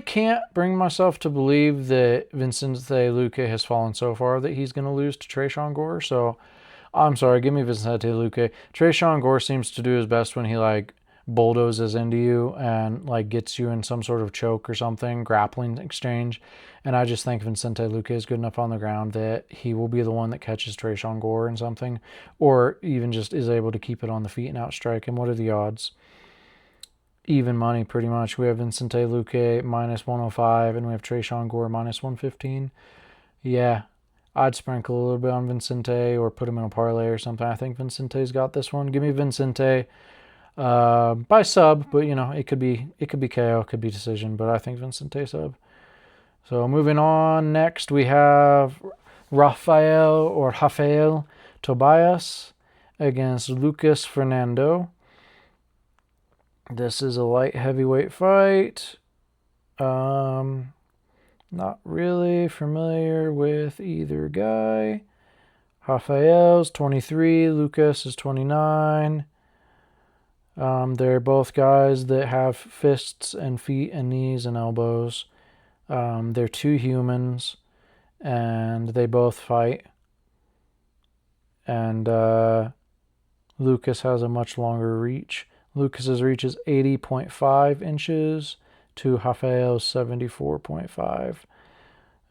can't bring myself to believe that Vicente Luque has fallen so far that he's going to lose to Tresean Gore. So I'm sorry, give me Vicente Luque. Tresean Gore seems to do his best when he bulldozes into you and gets you in some sort of choke or something, grappling exchange. And I just think Vicente Luque is good enough on the ground that he will be the one that catches Tresean Gore in something, or even just is able to keep it on the feet and outstrike him. What are the odds? even money pretty much. We have Vincente Luque minus 105, and we have Tresean Gore minus 115. Yeah, I'd sprinkle a little bit on Vincente or put him in a parlay or something. I think Vincente's got this one. Give me Vincente by sub, but it could be KO, it could be decision, but I think Vincente sub. So moving on, next we have Rafael Tobias against Lucas Fernando. This is a light heavyweight fight. Not really familiar with either guy. Rafael's 23, Lucas is 29. They're both guys that have fists and feet and knees and elbows. They're two humans, and they both fight. And Lucas has a much longer reach. Lucas's reach is 80.5 inches to Rafael's 74.5.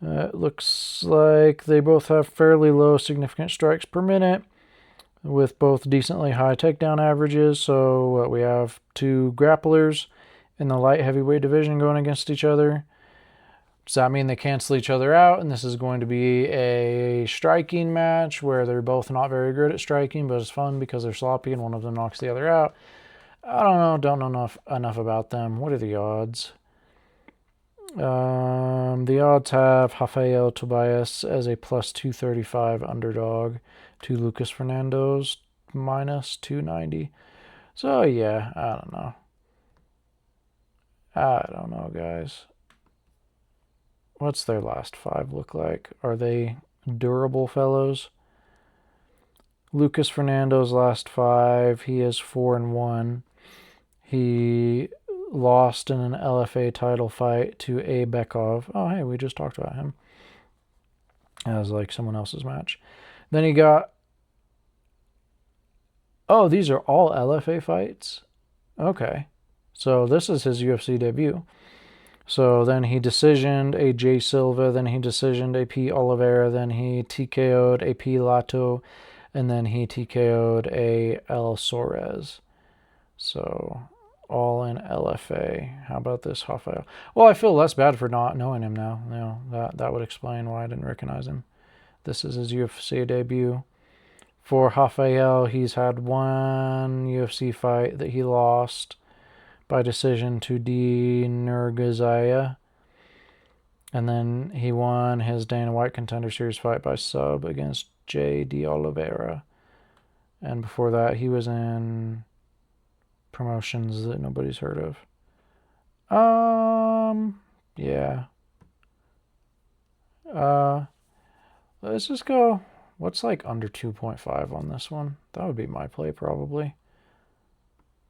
It looks like they both have fairly low significant strikes per minute, with both decently high takedown averages. So we have two grapplers in the light heavyweight division going against each other. Does that mean they cancel each other out and this is going to be a striking match where they're both not very good at striking, but it's fun because they're sloppy and one of them knocks the other out? I don't know enough about them. What are the odds? The odds have Rafael Tobias as a plus 235 underdog to Lucas Fernando's minus 290. So yeah, I don't know, guys. What's their last five look like? Are they durable fellows? Lucas Fernando's last five, he is 4-1. He lost in an LFA title fight to A. Bekov. Oh, hey, we just talked about him as like someone else's match. Then he got... Oh, these are all LFA fights? Okay. So this is his UFC debut. So then he decisioned a J. Silva, then he decisioned a P. Oliveira, then he TKO'd a P. Lato, and then he TKO'd a El Soares. So all in LFA. How about this Rafael? Well, I feel less bad for not knowing him now. That would explain why I didn't recognize him. This is his UFC debut. For Rafael, he's had one UFC fight that he lost by decision to D. Nurgazaya. And then he won his Dana White Contender Series fight by sub against J. D. Oliveira. And before that, he was in promotions that nobody's heard of. Yeah. Let's just go. What's like under 2.5 on this one? That would be my play probably.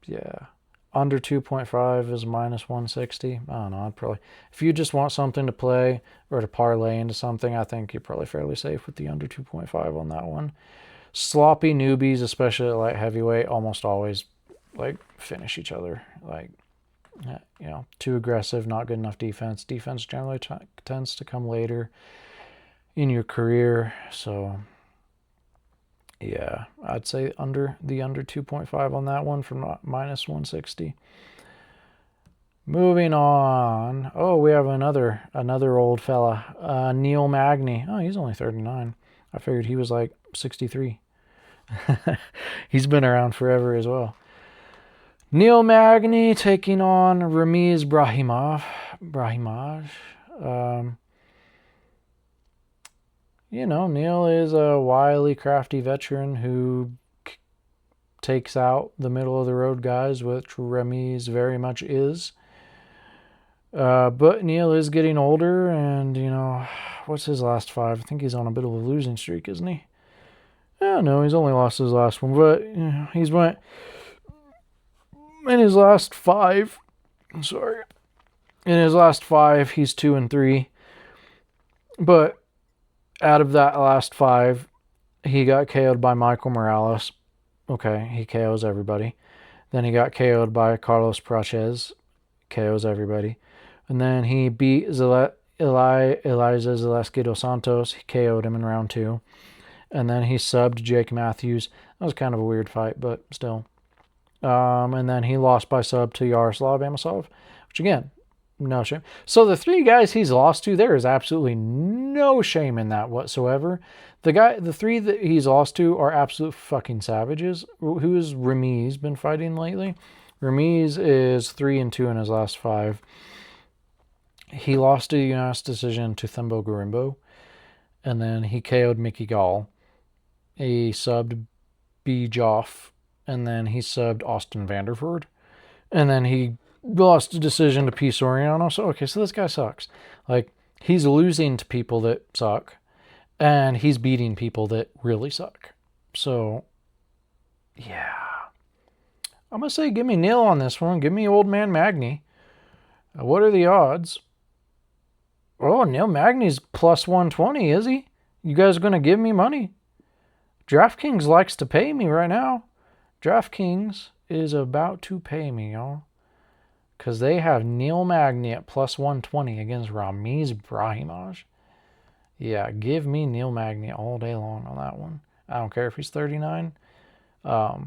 Yeah. Under 2.5 is minus 160. I don't know. I'd probably, if you just want something to play or to parlay into something, I think you're probably fairly safe with the under 2.5 on that one. Sloppy newbies, especially at light heavyweight, almost always like finish each other. Like, too aggressive, not good enough defense. Defense generally tends to come later in your career. So yeah, I'd say under 2.5 on that one for minus 160. Moving on. Oh, we have another old fella, Neil Magny. Oh, he's only 39. I figured he was like 63. He's been around forever as well. Neil Magny taking on Ramiz Brahimaj. Neil is a wily, crafty veteran who takes out the middle-of-the-road guys, which Ramiz very much is. But Neil is getting older, and, what's his last five? I think he's on a bit of a losing streak, isn't he? No, he's only lost his last one, but he's went in his last five. Sorry. In his last five, he's 2-3. But out of that last five, he got KO'd by Michael Morales. Okay, he KOs everybody. Then he got KO'd by Carlos Praches. KOs everybody. And then he beat Eliza Zaleski dos Santos. He KO'd him in round 2. And then he subbed Jake Matthews. That was kind of a weird fight, but still. And then he lost by sub to Yaroslav Amosov, which again, no shame. So the 3 guys he's lost to, there is absolutely no shame in that whatsoever. The 3 that he's lost to are absolute fucking savages. Who has Ramiz been fighting lately? Ramiz is 3-2 in his last 5. He lost a unanimous decision to Thembo Garimbo, and then he KO'd Mickey Gall. He subbed B. Joff, and then he subbed Austin Vanderford, and then he lost a decision to P. Soriano. So, okay, so this guy sucks. Like, he's losing to people that suck, and he's beating people that really suck. So, yeah. I'm going to say give me nil on this one. Give me old man Magny. What are the odds? Oh, Neil Magny's plus 120, is he? You guys are going to give me money? DraftKings likes to pay me right now. DraftKings is about to pay me, y'all. Because they have Neil Magny at plus 120 against Ramiz Brahimaj. Yeah, give me Neil Magny all day long on that one. I don't care if he's 39. Yeah.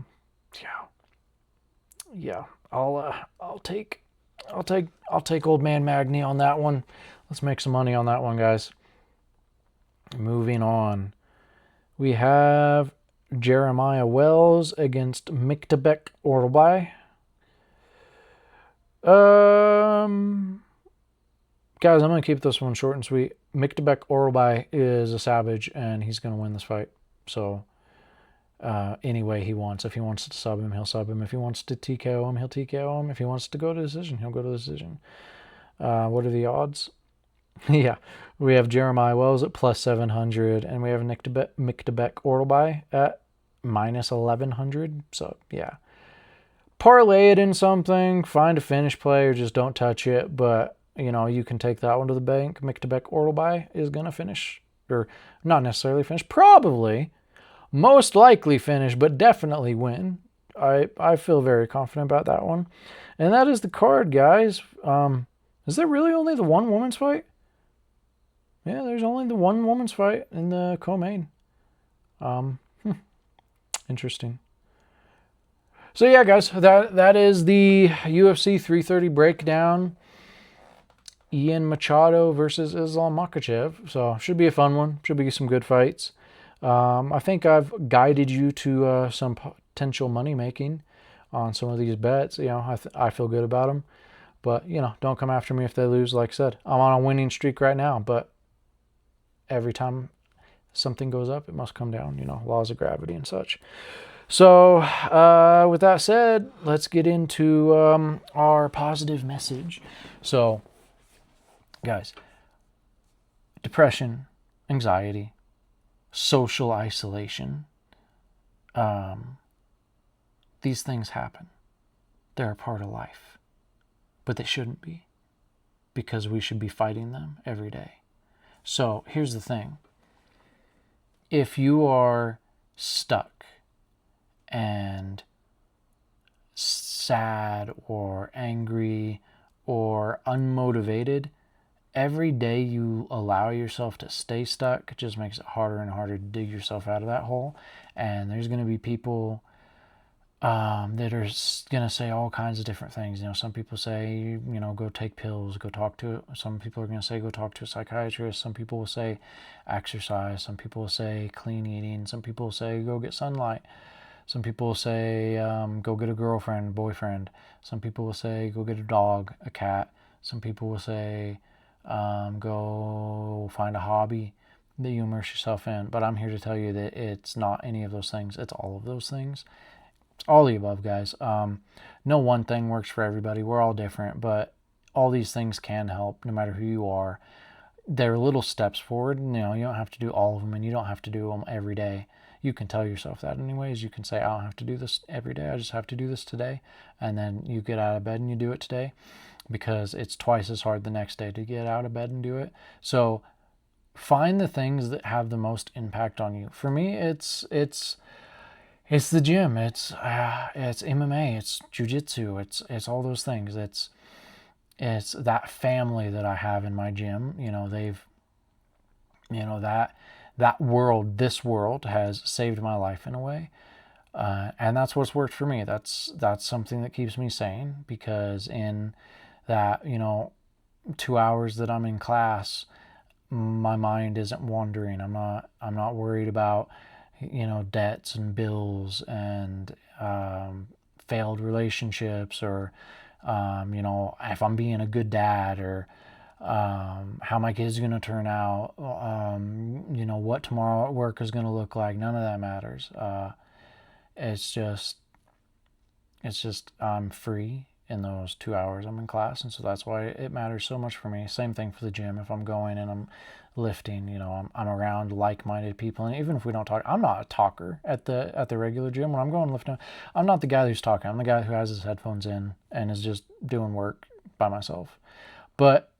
I'll take old man Magny on that one. Let's make some money on that one, guys. Moving on. We have Jeremiah Wells against Miktabek Orlbai. Guys, I'm going to keep this one short and sweet. Miktabek Orlbai is a savage, and he's going to win this fight. So, any way he wants. If he wants to sub him, he'll sub him. If he wants to TKO him, he'll TKO him. If he wants to go to decision, he'll go to decision. What are the odds? Yeah, we have Jeremiah Wells at plus 700, and we have Miktabek Orlbai at minus 1100. So, yeah. Parlay it in something, find a finish play, or just don't touch it. But, you can take that one to the bank. Miktabek Orlbai is going to finish, or not necessarily finish, probably, most likely finish, but definitely win. I feel very confident about that one. And that is the card, guys. Is there really only the one women's fight? Yeah, there's only the one women's fight in the co-main. Interesting. So yeah, guys, that is the UFC 330 breakdown. Ian Machado versus Islam Makhachev. So should be a fun one. Should be some good fights. I think I've guided you to some potential money making on some of these bets. I feel good about them. But, don't come after me if they lose. Like I said, I'm on a winning streak right now. But every time something goes up, it must come down. Laws of gravity and such. So, with that said, let's get into our positive message. So, guys, depression, anxiety, social isolation, these things happen. They're a part of life. But they shouldn't be, because we should be fighting them every day. So, here's the thing. If you are stuck and sad or angry or unmotivated, every day you allow yourself to stay stuck, it just makes it harder and harder to dig yourself out of that hole. And there's going to be people that are going to say all kinds of different things. Some people say, go take pills, go talk to it. Some people are going to say, go talk to a psychiatrist. Some people will say, exercise. Some people will say, clean eating. Some people will say, go get sunlight. Some people will say, go get a girlfriend, boyfriend. Some people will say, go get a dog, a cat. Some people will say, go find a hobby that you immerse yourself in. But I'm here to tell you that it's not any of those things. It's all of those things. It's all the above, guys. No one thing works for everybody. We're all different, but all these things can help no matter who you are. They're little steps forward. You don't have to do all of them, and you don't have to do them every day. You can tell yourself that anyways. You can say, I don't have to do this every day. I just have to do this today. And then you get out of bed and you do it today, because it's twice as hard the next day to get out of bed and do it. So find the things that have the most impact on you. For me, it's the gym. It's MMA. It's jiu-jitsu. It's all those things. It's that family that I have in my gym. That world, this world has saved my life in a way. And that's what's worked for me. That's something that keeps me sane, because in that, 2 hours that I'm in class, my mind isn't wandering. I'm not worried about, debts and bills and failed relationships, or if I'm being a good dad, or how my kid's going to turn out, what tomorrow at work is going to look like. None of that matters. It's just I'm free in those 2 hours I'm in class, and so that's why it matters so much for me. Same thing for the gym. If I'm going and I'm lifting, I'm around like-minded people, and even if we don't talk, I'm not a talker at the regular gym. When I'm going lifting, I'm not the guy who's talking. I'm the guy who has his headphones in and is just doing work by myself. But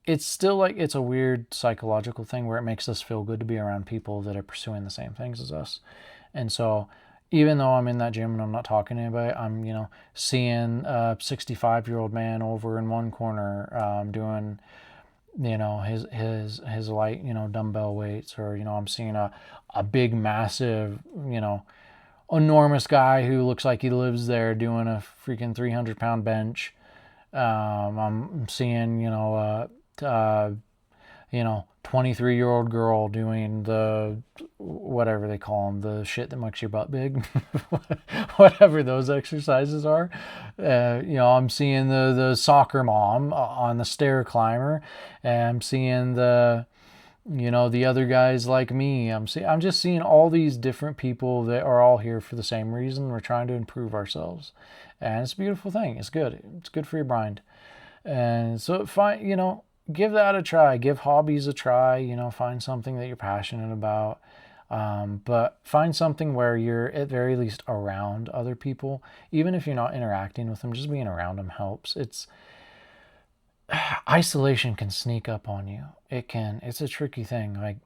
it's still like, it's a weird psychological thing where it makes us feel good to be around people that are pursuing the same things as us. And so even though I'm in that gym and I'm not talking to anybody, I'm, seeing a 65-year-old man over in one corner, doing, his light, dumbbell weights, or, I'm seeing a big, massive, enormous guy who looks like he lives there doing a freaking 300-pound bench. I'm seeing, 23-year-old girl doing the, whatever they call them, the shit that makes your butt big, whatever those exercises are. I'm seeing the soccer mom on the stair climber, and I'm seeing the other guys like me. I'm just seeing all these different people that are all here for the same reason. We're trying to improve ourselves, and it's a beautiful thing. It's good. It's good for your mind. And so give that a try. Give hobbies a try. Find something that you're passionate about. But find something where you're at very least around other people. Even if you're not interacting with them, just being around them helps. Isolation can sneak up on you. It's a tricky thing. Like,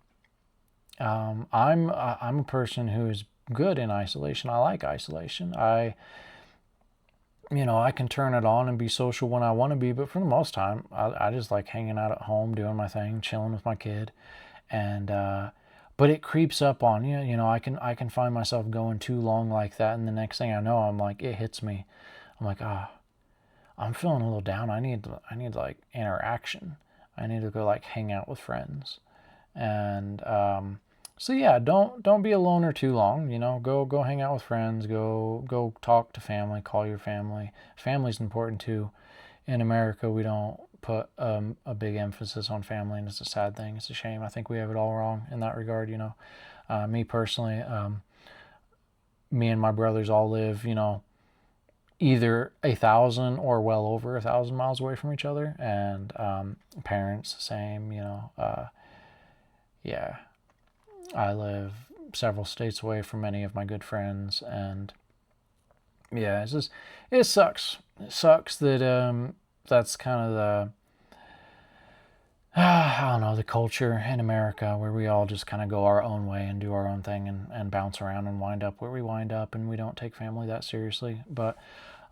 I'm a person who is good in isolation. I like isolation. I can turn it on and be social when I want to be, but for the most time, I just like hanging out at home, doing my thing, chilling with my kid. And but it creeps up on you. I can find myself going too long like that, and the next thing I know, I'm like, it hits me. I'm like, I'm feeling a little down. I need like interaction. I need to go like hang out with friends. And so yeah, don't be a loner too long. Go hang out with friends. Go talk to family. Call your family. Family's important too. In America, we don't put a big emphasis on family, and it's a sad thing. It's a shame. I think we have it all wrong in that regard. Me personally, me and my brothers all live, either 1,000 or well over 1,000 miles away from each other, and parents, same. Yeah. I live several states away from many of my good friends, and yeah, it sucks. It sucks that that's kind of I don't know, the culture in America where we all just kind of go our own way and do our own thing, and bounce around and wind up where we wind up, and we don't take family that seriously. But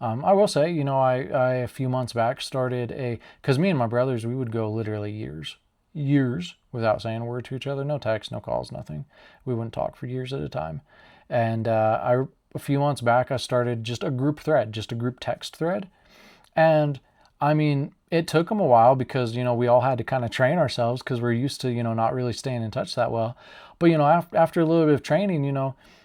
I will say, I a few months back started because me and my brothers, we would go literally years without saying a word to each other. No text, no calls, nothing. We wouldn't talk for years at a time. And a few months back, I started just a group thread, just a group text thread. And I mean, it took them a while because, we all had to kind of train ourselves because we're used to, not really staying in touch that well. But, after a little bit of training,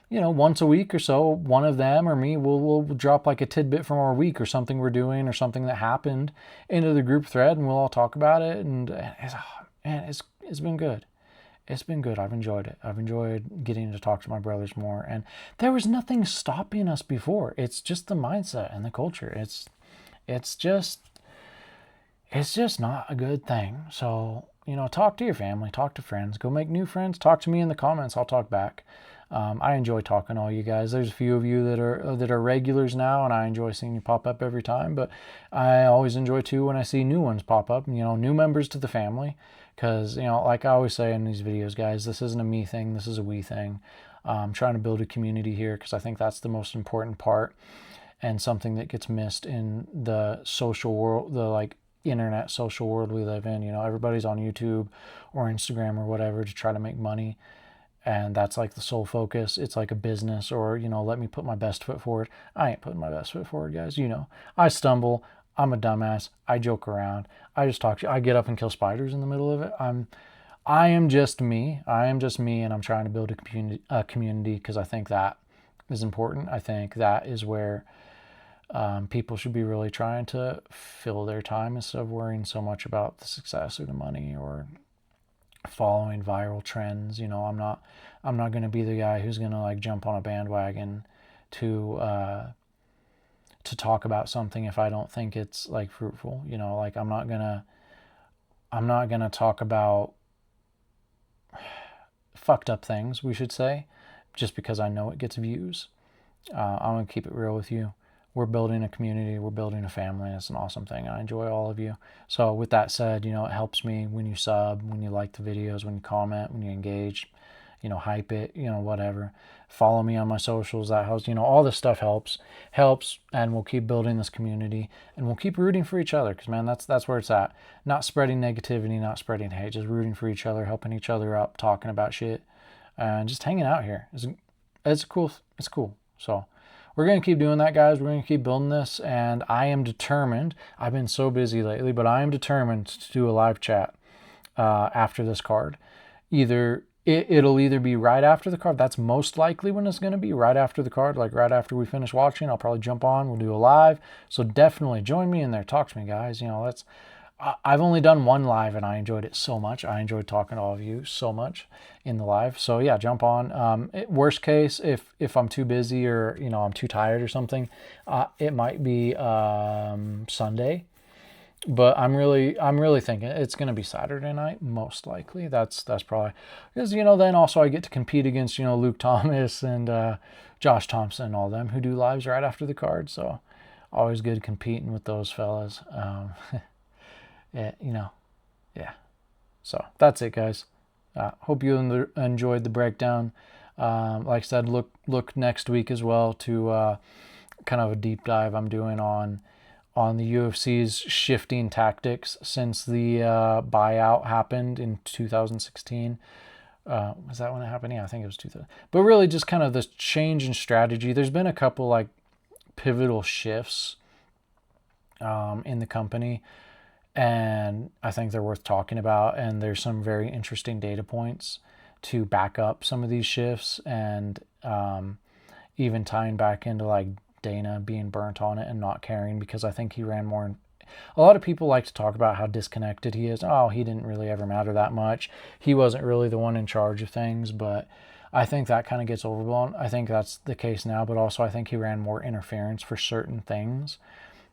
once a week or so, one of them or me will drop like a tidbit from our week or something we're doing or something that happened into the group thread, and we'll all talk about it. And it's been good. It's been good. I've enjoyed it. I've enjoyed getting to talk to my brothers more. And there was nothing stopping us before. It's just the mindset and the culture. It's just not a good thing. So, talk to your family, talk to friends, go make new friends, talk to me in the comments. I'll talk back. I enjoy talking to all you guys. There's a few of you that are regulars now, and I enjoy seeing you pop up every time. But I always enjoy too when I see new ones pop up. New members to the family, because like I always say in these videos, guys, this isn't a me thing. This is a we thing. I'm trying to build a community here because I think that's the most important part, and something that gets missed in the social world, the like internet social world we live in. Everybody's on YouTube or Instagram or whatever to try to make money. and that's like the sole focus. It's like a business, or, you know, let me put my best foot forward. I ain't putting my best foot forward, guys. You know, I stumble. I'm a dumbass. I joke around. I just talk. I get up and kill spiders in the middle of it. I am just me. I am just me, and I'm trying to build a community because I think that is important. I think that is where people should be really trying to fill their time instead of worrying so much about the success or the money or following viral trends. You know, I'm not going to be the guy who's going to like jump on a bandwagon to talk about something if I don't think it's like fruitful. You know, like I'm not gonna talk about fucked up things, we should say, just because I know it gets views. I'm gonna keep it real with you. We're building a community, we're building a family. It's an awesome thing. I enjoy all of you. So with that said, you know, it helps me when you sub, when you like the videos, when you comment, when you engage, you know, hype it, you know, whatever. Follow me on my socials. That helps. You know, all this stuff helps, and we'll keep building this community, and we'll keep rooting for each other, because, man, that's where it's at. Not spreading negativity, not spreading hate, just rooting for each other, helping each other up, talking about shit, and just hanging out here. It's cool. It's cool. So we're going to keep doing that, guys. We're going to keep building this, and I am determined. I've been so busy lately, but I am determined to do a live chat after this card. It'll either be right after the card. That's most likely when it's going to be, right after the card, like right after we finish watching. I'll probably jump on. We'll do a live. So definitely join me in there. Talk to me, guys. You know, I've only done one live, and I enjoyed it so much. I enjoyed talking to all of you so much in the live. So yeah, jump on. Worst case, if I'm too busy or, you know, I'm too tired or something, it might be Sunday. But I'm really thinking it's going to be Saturday night, most likely. That's probably because, you know, then also I get to compete against, you know, Luke Thomas and Josh Thompson and all them who do lives right after the card. So always good competing with those fellas. Yeah, you know, yeah. So that's it, guys. Hope you enjoyed the breakdown. Like I said, look next week as well to kind of a deep dive I'm doing on the UFC's shifting tactics since the buyout happened in 2016. Was that when it happened? Yeah, I think it was 2000. But really just kind of this change in strategy. There's been a couple like pivotal shifts in the company, and I think they're worth talking about. And there's some very interesting data points to back up some of these shifts, and even tying back into like Dana being burnt on it and not caring, because I think he ran more. A lot of people like to talk about how disconnected he is. Oh, he didn't really ever matter that much. He wasn't really the one in charge of things, but I think that kind of gets overblown. I think that's the case now, but also I think he ran more interference for certain things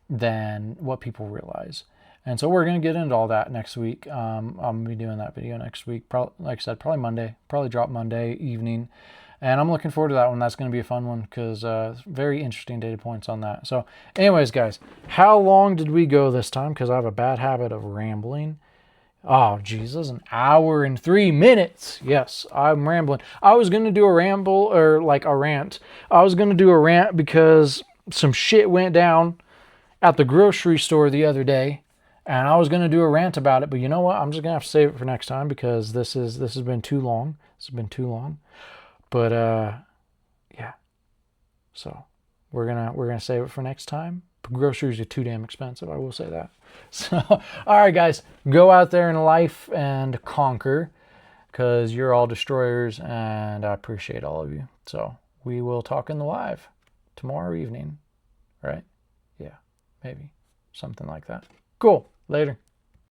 than what people realize. And so we're going to get into all that next week. I'm going to be doing that video next week. Like I said, probably Monday. Probably drop Monday evening. And I'm looking forward to that one. That's going to be a fun one because very interesting data points on that. So anyways, guys, how long did we go this time? Because I have a bad habit of rambling. Oh, Jesus, an hour and 3 minutes. Yes, I'm rambling. I was going to do a ramble, or like a rant. I was going to do a rant because some shit went down at the grocery store the other day. And I was going to do a rant about it. But you know what? I'm just going to have to save it for next time because this has been too long. This has been too long. But yeah, so we're gonna save it for next time. Groceries are too damn expensive, I will say that. So all right, guys, go out there in life and conquer, because you're all destroyers, and I appreciate all of you. So we will talk in the live tomorrow evening, right? Yeah, maybe something like that. Cool. Later.